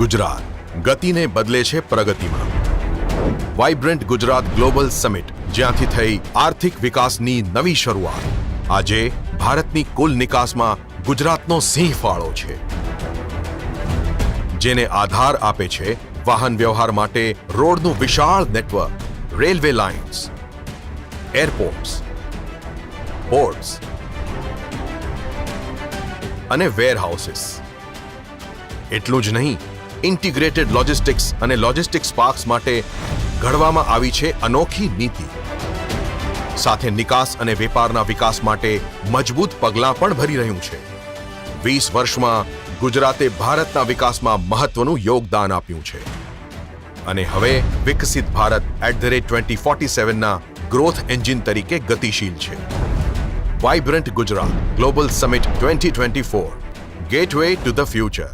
ગુજરાત ગતિને બદલે છે પ્રગતિમાં. વાઇબ્રન્ટ ગુજરાત ગ્લોબલ સમિટ, જ્યાંથી થઈ આર્થિક વિકાસની નવી શરૂઆત, આજે ભારતની કુલ નિકાસમાં ગુજરાતનો સિંહ ફાળો છે, જેને આધાર આપે છે વાહન વ્યવહાર માટે રોડનું વિશાળ network, railway lines, airports, ports અને વેરહાઉસીસ. એટલું જ નહીં, ઇન્ટિગ્રેટેડ લોજિસ્ટિક્સ અને લોજિસ્ટિક્સ પાર્ક્સ માટે ઘડવામાં આવી છે અનોખી નીતિ. સાથે નિકાસ અને વેપારના વિકાસ માટે મજબૂત પગલાં પણ ભરી રહ્યું છે. 20 વર્ષમાં ગુજરાતે ભારતના વિકાસમાં મહત્વનું યોગદાન આપ્યું છે અને હવે વિકસિત ભારત @2047ના ગ્રોથ એન્જિન તરીકે ગતિશીલ છે. Vibrant Gujarat global summit 2024, gateway to the future.